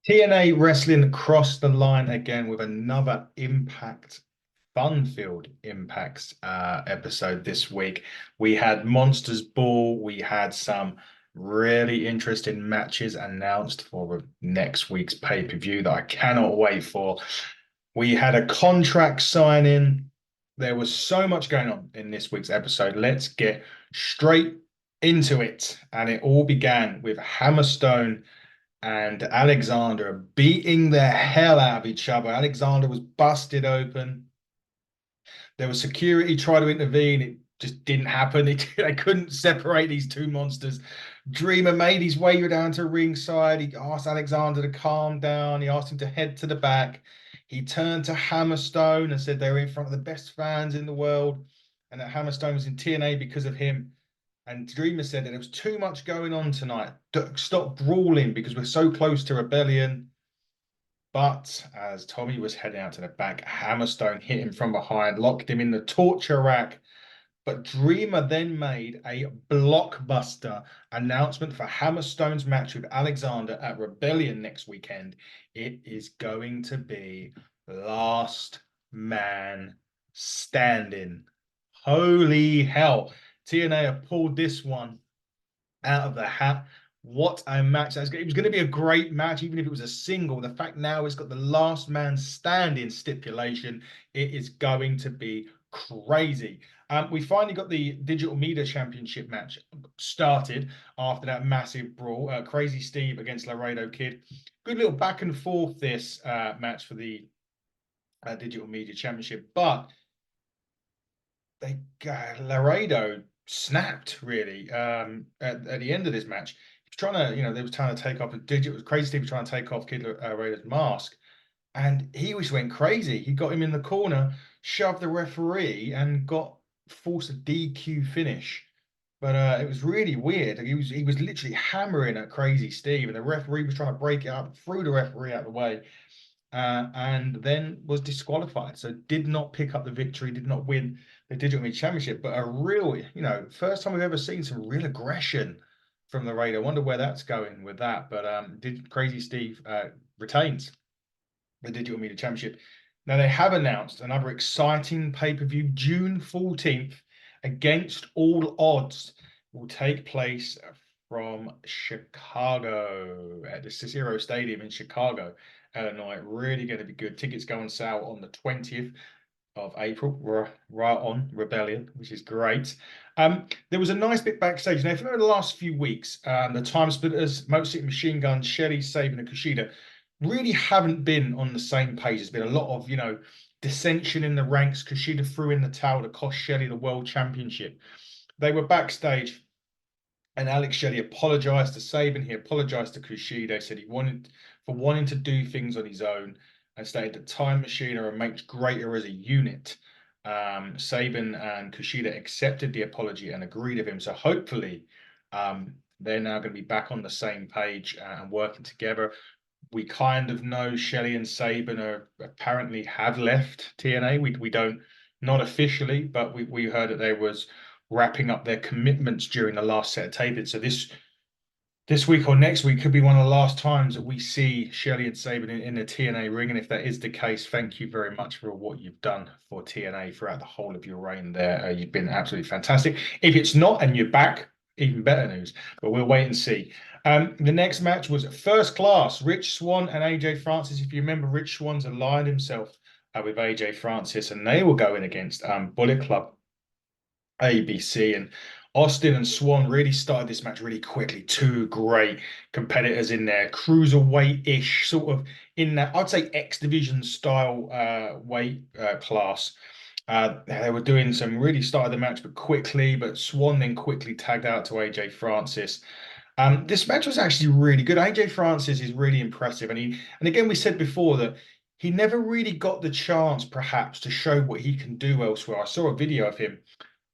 TNA Wrestling crossed the line again with another Impact fun-filled Impacts episode this week. We had Monsters Ball. We had some really interesting matches announced for next week's pay-per-view that I cannot wait for. We had a contract signing. There was so much going on in this week's episode. Let's get straight into it. And it all began with Hammerstone and Alexander beating the hell out of each other. Alexander was busted open. There was security trying to intervene. It just didn't happen. They couldn't separate these two monsters. Dreamer made his way down to ringside. He asked Alexander to calm down. He asked him to head to the back. He turned to Hammerstone and said they were in front of the best fans in the world and that Hammerstone was in TNA because of him. And Dreamer said that there was too much going on tonight. Stop brawling because we're so close to Rebellion. But as Tommy was heading out to the back, Hammerstone hit him from behind, locked him in the torture rack. But Dreamer then made a blockbuster announcement for Hammerstone's match with Alexander at Rebellion next weekend. It is going to be Last Man Standing. Holy hell. TNA have pulled this one out of the hat. What a match. It was going to be a great match, even if it was a single. The fact now it's got the last man standing stipulation. It is going to be crazy. We finally got the Digital Media Championship match started after that massive brawl. Crazy Steve against Laredo Kid. Good little back and forth this match for the Digital Media Championship. But Laredo snapped really at the end of this match. He was trying to, they were trying to take off Crazy Steve was trying to take off Kid Laredo's mask, and he just went crazy. He got him in the corner, shoved the referee, and got forced a DQ finish. But it was really weird. He was literally hammering at Crazy Steve, and the referee was trying to break it up, threw the referee out of the way, and then was disqualified. So did not pick up the victory, did not win the Digital Media Championship, but a real, first time we've ever seen some real aggression from the Raid. I wonder where that's going with that. But did Crazy Steve retains the Digital Media Championship. Now they have announced another exciting pay-per-view, June 14th, against all odds, will take place from Chicago at the Cicero Stadium in Chicago, Illinois. Really going to be good. Tickets go on sale on the 20th of April, right on Rebellion, which is great. There was a nice bit backstage. Now, if you remember the last few weeks, the Time Splitters, Motor City Machine Gun, Shelly, Sabin, and Kushida really haven't been on the same page. There's been a lot of, dissension in the ranks. Kushida threw in the towel to cost Shelly the World Championship. They were backstage, and Alex Shelley apologized to Sabin. He apologized to Kushida. Said he wanting to do things on his own, and stated that Time Machine are much greater as a unit. Sabin and Kushida accepted the apology and agreed with him. So hopefully, they're now going to be back on the same page and working together. We kind of know Shelley and Sabin are apparently have left TNA. We don't, not officially, but we heard that they was wrapping up their commitments during the last set of tapings. So this week or next week could be one of the last times that we see Shelley and Sabin in the TNA ring. And if that is the case, thank you very much for what you've done for TNA throughout the whole of your reign there. You've been absolutely fantastic. If it's not and you're back, even better news, but we'll wait and see. The next match was First Class, Rich Swann and AJ Francis. If you remember, Rich Swann's aligned himself with AJ Francis, and they were going against Bullet Club, ABC, and Austin and Swann really started this match really quickly. Two great competitors in there, cruiserweight-ish, sort of in that, I'd say X Division style weight class. They were doing some really started the match, but quickly, but Swann then quickly tagged out to AJ Francis. This match was actually really good. AJ Francis is really impressive, and again we said before that he never really got the chance, perhaps, to show what he can do elsewhere. I saw a video of him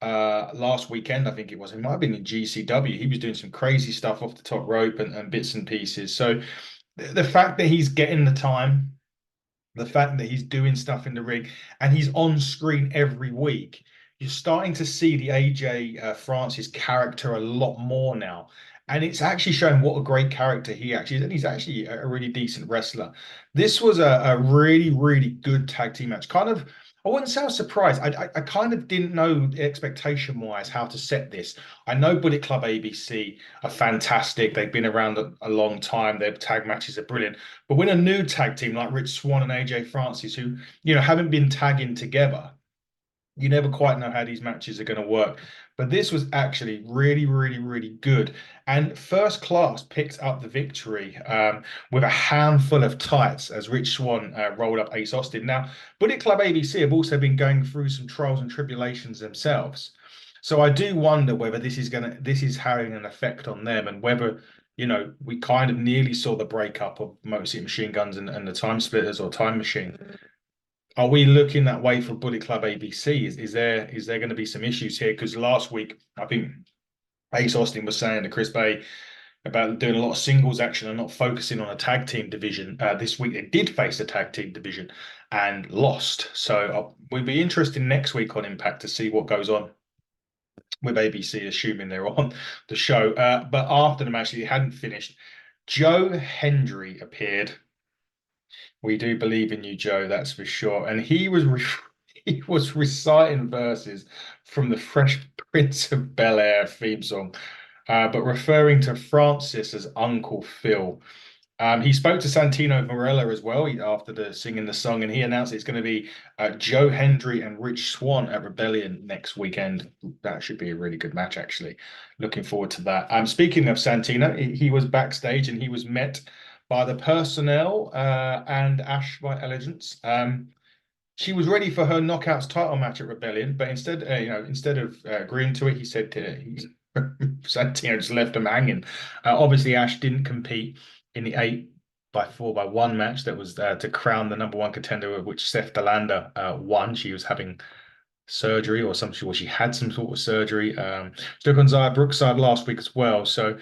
last weekend, I think it was. It might have been in GCW. He was doing some crazy stuff off the top rope and bits and pieces. So the fact that he's getting the time, the fact that he's doing stuff in the ring, and he's on screen every week, you're starting to see the AJ Francis character a lot more now. And it's actually showing what a great character he actually is. And he's actually a really decent wrestler. This was a really, really good tag team match. Kind of, I wouldn't say I was surprised. I kind of didn't know expectation wise how to set this. I know Bullet Club ABC are fantastic. They've been around a long time. Their tag matches are brilliant. But when a new tag team like Rich Swann and AJ Francis, who, haven't been tagging together, you never quite know how these matches are going to work. But this was actually really, really, really good. And First Class picked up the victory with a handful of tights as Rich Swann rolled up Ace Austin. Now, Bullet Club ABC have also been going through some trials and tribulations themselves. So I do wonder whether this is having an effect on them, and whether, we kind of nearly saw the breakup of Motor City Machine Guns and the Time Splitters or Time Machine. Are we looking that way for Bullet Club ABC? Is there going to be some issues here? Because last week, I think Ace Austin was saying to Chris Bay about doing a lot of singles action and not focusing on a tag team division. This week, they did face a tag team division and lost. So we'll be interested next week on Impact to see what goes on with ABC, assuming they're on the show. But after the match, it hadn't finished. Joe Hendry appeared. We do believe in you, Joe, that's for sure. And he was reciting verses from the Fresh Prince of Bel-Air theme song, but referring to Francis as Uncle Phil. He spoke to Santino Marella as well after the singing the song, and he announced it's going to be Joe Hendry and Rich Swann at Rebellion next weekend. That should be a really good match, actually. Looking forward to that. Speaking of Santino, he was backstage and he was met by the personnel and Ash by Elegance. She was ready for her knockouts title match at Rebellion, but instead of agreeing to it, he said Santino just left him hanging. Obviously, Ash didn't compete in the 8x4x1 match that was to crown the number one contender, which Seth Delander won. She was having surgery or something, or she had some sort of surgery. She took on Zaya Brookside last week as well. So,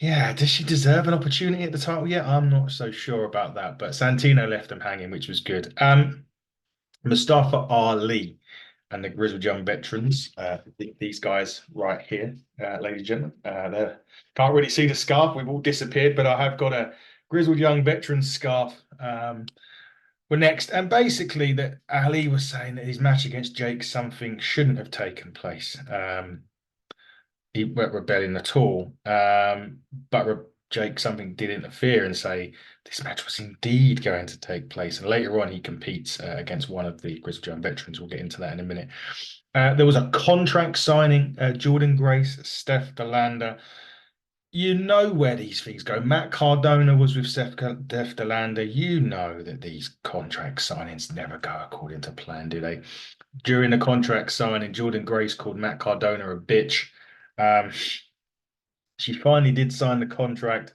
yeah, does she deserve an opportunity at the title? Yeah, I'm not so sure about that. But Santino left them hanging, which was good. Mustafa Ali and the Grizzled Young Veterans. These guys right here, ladies and gentlemen. They can't really see the scarf. We've all disappeared, but I have got a Grizzled Young Veterans scarf. We're next. And basically, that Ali was saying that his match against Jake something shouldn't have taken place. He weren't rebelling at all. But Jake something did interfere and say this match was indeed going to take place. And later on, he competes against one of the Grizzled Young Veterans. We'll get into that in a minute. There was a contract signing. Jordan Grace, Steph Delander. You know where these things go. Matt Cardona was with Steph Delander. You know that these contract signings never go according to plan, do they? During the contract signing, Jordan Grace called Matt Cardona a bitch. Um, she finally did sign the contract.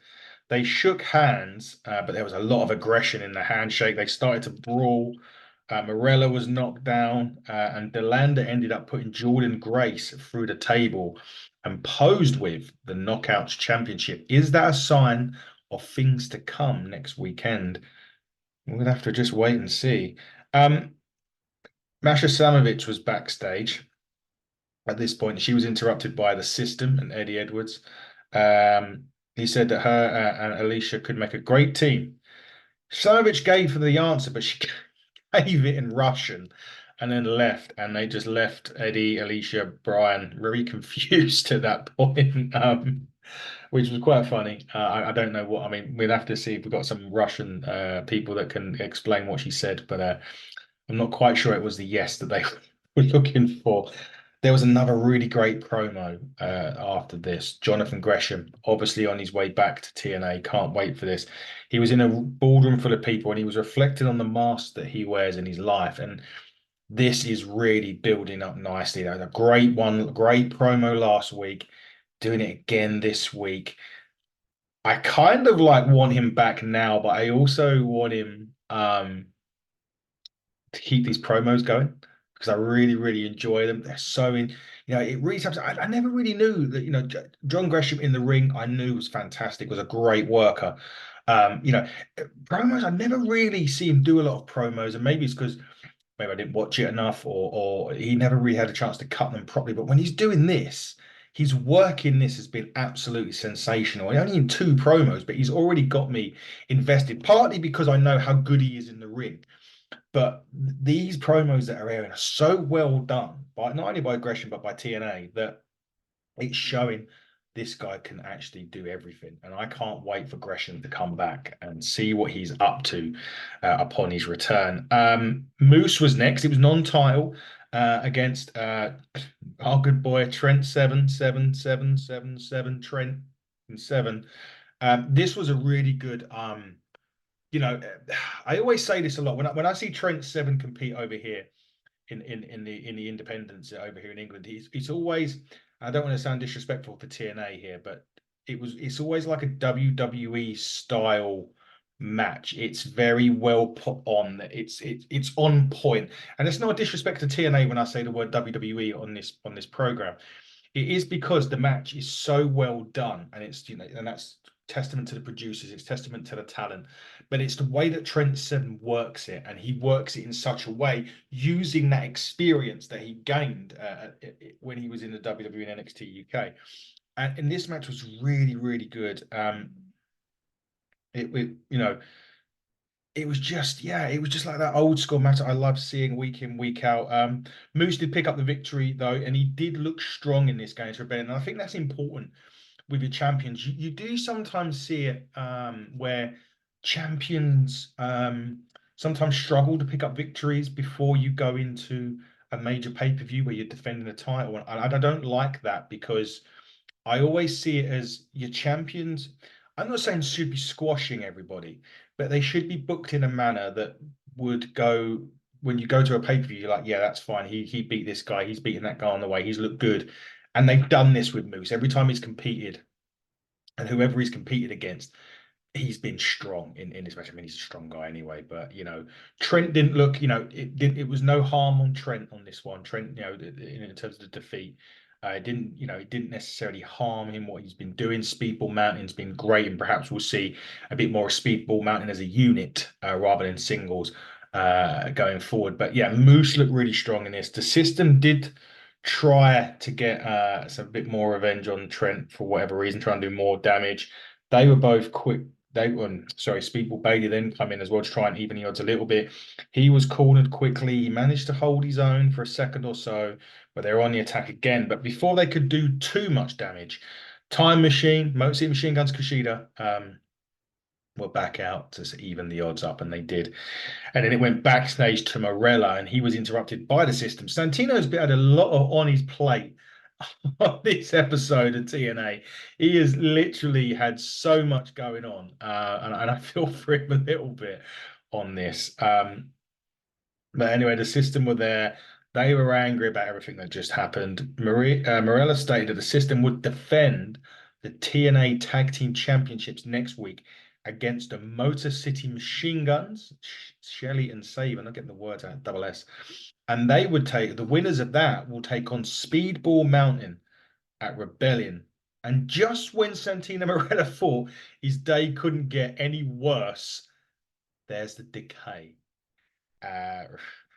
They shook hands, but there was a lot of aggression in the handshake. They started to brawl. Morella was knocked down, and Delander ended up putting Jordan Grace through the table and posed with the Knockouts Championship. Is that a sign of things to come next weekend? We'll have to just wait and see. Masha Slamovich was backstage at this point. She was interrupted by the System and Eddie Edwards. He said that her and Alicia could make a great team. Slamovich gave her the answer, but she gave it in Russian and then left. And they just left Eddie, Alicia, Brian very confused at that point, which was quite funny. I don't know what, I mean, we'd have to see if we've got some Russian people that can explain what she said, but I'm not quite sure it was the yes that they were looking for. There was another really great promo after this. Jonathan Gresham, obviously on his way back to TNA, can't wait for this. He was in a ballroom full of people and he was reflecting on the mask that he wears in his life. And this is really building up nicely. That was a great one, great promo last week, doing it again this week. I kind of like want him back now, but I also want him to keep these promos going because I really, really enjoy them. They're so in, it really sometimes I never really knew that, John Gresham in the ring, I knew was fantastic, was a great worker. Promos, I never really see him do a lot of promos, and maybe it's because maybe I didn't watch it enough or he never really had a chance to cut them properly. But when he's doing this, his work in this has been absolutely sensational. And only in two promos, but he's already got me invested, partly because I know how good he is in the ring. But these promos that are airing are so well done, by not only by Gresham, but by TNA, that it's showing this guy can actually do everything. And I can't wait for Gresham to come back and see what he's up to upon his return. Moose was next. It was non-title against our good boy Trent 77777 Trent and 7. This was a really good you know, I always say this a lot when I see Trent 7 compete over here in the independents over here in England. It's always, I don't want to sound disrespectful for TNA here, but it's always like a WWE style match. It's very well put on. It's on point, and it's not a disrespect to TNA when I say the word WWE on this program. It is because the match is so well done, and it's and that's testament to the producers, it's testament to the talent, but it's the way that Trent Seven works it, and he works it in such a way using that experience that he gained when he was in the WWE and NXT UK. And this match was really, really good. It it was just, yeah, it was just like that old school match I love seeing week in, week out. Moose did pick up the victory though, and he did look strong in this game to Rebellion. And I think that's important with your champions. You do sometimes see it where champions sometimes struggle to pick up victories before you go into a major pay-per-view where you're defending the title. And I don't like that because I always see it as your champions. I'm not saying should be squashing everybody, but they should be booked in a manner that would go when you go to a pay-per-view, you're like, yeah, that's fine. He beat this guy, he's beating that guy on the way, he's looked good. And they've done this with Moose every time he's competed, and whoever he's competed against, he's been strong in this match. I mean, he's a strong guy anyway, but Trent didn't look, it was no harm on Trent on this one. Trent, in terms of the defeat, it didn't necessarily harm him what he's been doing. Speedball Mountain's been great, and perhaps we'll see a bit more of Speedball Mountain as a unit rather than singles going forward. But yeah, Moose looked really strong in this. The system did try to get some bit more revenge on Trent for whatever reason, trying to do more damage. They were both quick. Speedball Bailey then come in as well to try and even the odds a little bit. He was cornered quickly. He managed to hold his own for a second or so, but they're on the attack again. But before they could do too much damage, Time Machine, Motor City Machine Guns Kushida, were back out to even the odds up, and they did. And then it went backstage to Morella, and he was interrupted by the system. Santino's had a lot on his plate on this episode of TNA. He has literally had so much going on, and I feel for him a little bit on this. But anyway, the system were there. They were angry about everything that just happened. Morella stated that the system would defend the TNA Tag Team Championships next week against the Motor City Machine Guns, Shelley and Saban. I'm getting the words out, double S. And they would take the winners of that will take on Speedball Mountain at Rebellion. And just when Santino Morella thought his day couldn't get any worse, there's the decay.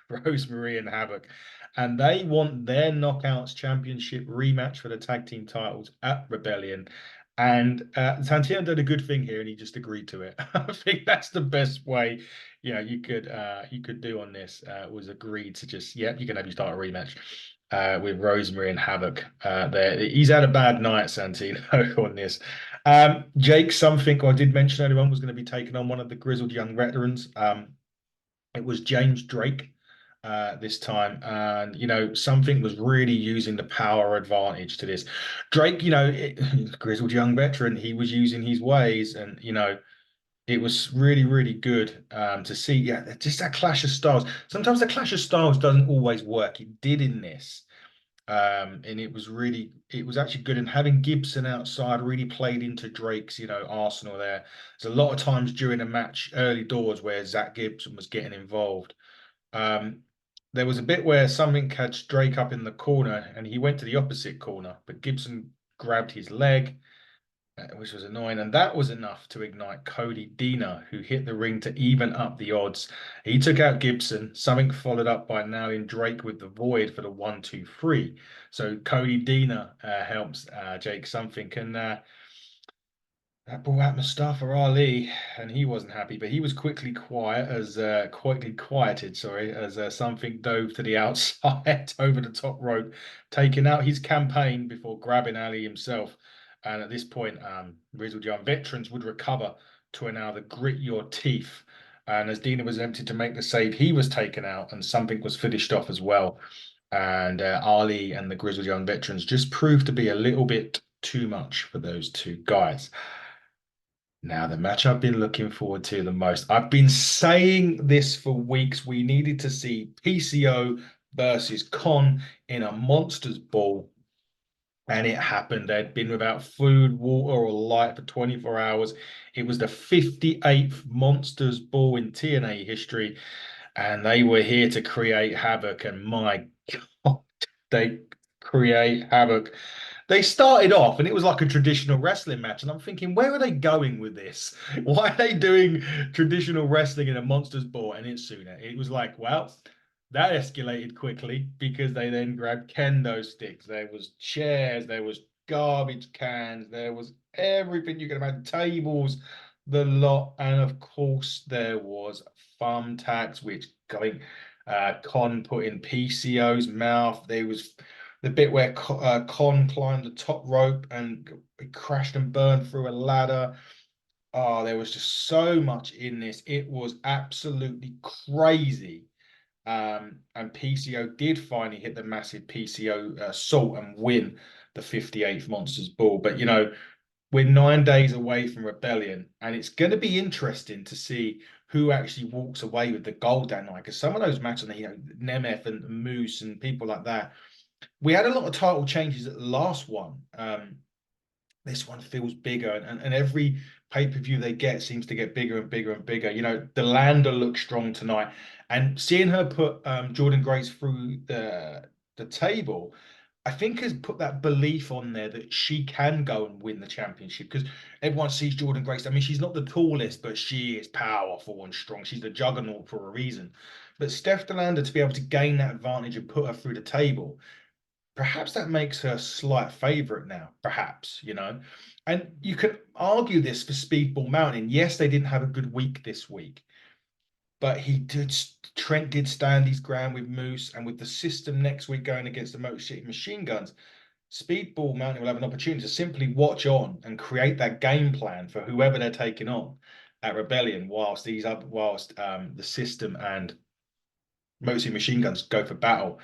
Rosemary and Havoc, and they want their Knockouts Championship rematch for the tag team titles at Rebellion. And Santino did a good thing here, and he just agreed to it. I think that's the best way, you could do on this. Was agreed to just, yep, you can have you start a rematch with Rosemary and Havoc. There, he's had a bad night, Santino, on this. Jake, something I did mention earlier on was going to be taking on one of the grizzled young veterans. It was James Drake this time, and something was really using the power advantage to this. Drake, grizzled young veteran, he was using his ways, and it was really, really good to see. Yeah, just that clash of styles. Sometimes the clash of styles doesn't always work. It did in this. And it was actually good. And having Gibson outside really played into Drake's, arsenal there. There's a lot of times during a match, early doors, where Zach Gibson was getting involved. There was a bit where something had Drake up in the corner and he went to the opposite corner, but Gibson grabbed his leg. which was annoying. And that was enough to ignite Cody Deaner, who hit the ring to even up the odds. He took out Gibson, something followed up by nailing Drake with the Void for the 1-2-3. So Cody Deaner helps Jake something. And that brought out Mustafa Ali, and he wasn't happy, but he was quickly quieted, sorry, as something dove to the outside over the top rope, taking out his campaign before grabbing Ali himself. And at this point, Grizzled Young Veterans would recover to allow the grit your teeth. And as Dina was empty to make the save, he was taken out, and something was finished off as well. And Ali and the Grizzled Young Veterans just proved to be a little bit too much for those two guys. Now, the match I've been looking forward to the most. I've been saying this for weeks. We needed to see PCO versus Con in a Monsters Ball, and it happened. They'd been without food, water, or light for 24 hours. It was the 58th Monsters Ball in TNA history, and they were here to create havoc. And my God, they create havoc. They started off and it was like a traditional wrestling match. And I'm thinking, where are they going with this? Why are they doing traditional wrestling in a Monsters Ball? And it's sooner. It was like, well, that escalated quickly because they then grabbed kendo sticks. There was chairs, there was garbage cans, there was everything you can imagine, tables, the lot. And of course, there was thumbtacks, which going Con put in PCO's mouth. There was the bit where Con climbed the top rope and crashed and burned through a ladder. Oh, there was just so much in this. It was absolutely crazy. And PCO did finally hit the massive PCO assault and win the 58th Monsters Ball. But, we're 9 days away from Rebellion, and it's going to be interesting to see who actually walks away with the gold that night. Because some of those matches, Nemeth and Moose and people like that, we had a lot of title changes at the last one. This one feels bigger, and every pay-per-view they get seems to get bigger and bigger and bigger. The Lander looks strong tonight, and seeing her put Jordan Grace through the table, I think has put that belief on there that she can go and win the championship, because everyone sees Jordan Grace. I mean, she's not the tallest, but she is powerful and strong. She's the juggernaut for a reason. But Steph DeLander, to be able to gain that advantage and put her through the table, perhaps that makes her a slight favorite now, perhaps. And you could argue this for Speedball Mountain. Yes, they didn't have a good week this week, but Trent did stand his ground with Moose, and with the system next week going against the Motor City Machine Guns, Speedball Mountain will have an opportunity to simply watch on and create that game plan for whoever they're taking on at Rebellion, whilst the system and Motor City Machine Guns go for battle.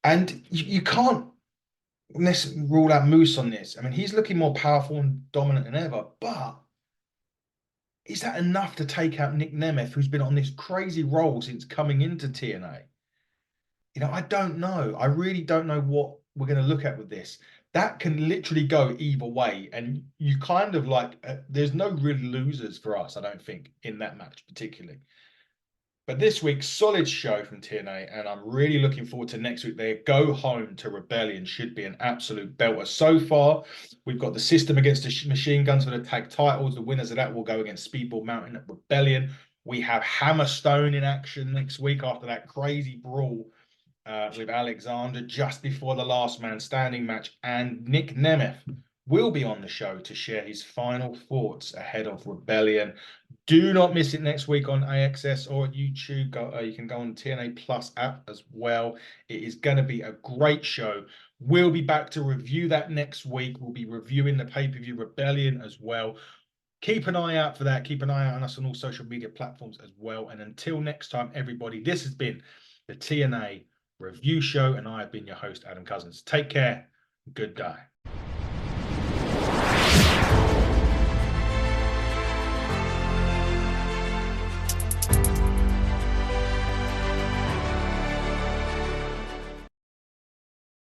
And you can't rule out Moose on this. I mean, he's looking more powerful and dominant than ever, but is that enough to take out Nick Nemeth, who's been on this crazy roll since coming into TNA? I don't know. I really don't know what we're going to look at with this. That can literally go either way. And you kind of there's no real losers for us, I don't think, in that match particularly. But this week's solid show from TNA, and I'm really looking forward to next week. Their go home to Rebellion should be an absolute belter. So far, we've got the system against the Machine Guns for the tag titles. The winners of that will go against Speedball Mountain at Rebellion. We have Hammerstone in action next week after that crazy brawl with Alexander just before the last man standing match. And Nick Nemeth will be on the show to share his final thoughts ahead of Rebellion. Do not miss it next week on AXS or YouTube. You can go on TNA Plus app as well. It is going to be a great show. We'll be back to review that next week. We'll be reviewing the pay-per-view Rebellion as well. Keep an eye out for that. Keep an eye out on us on all social media platforms as well. And until next time, everybody, this has been the TNA Review Show, and I have been your host, Adam Cousins. Take care. Good day.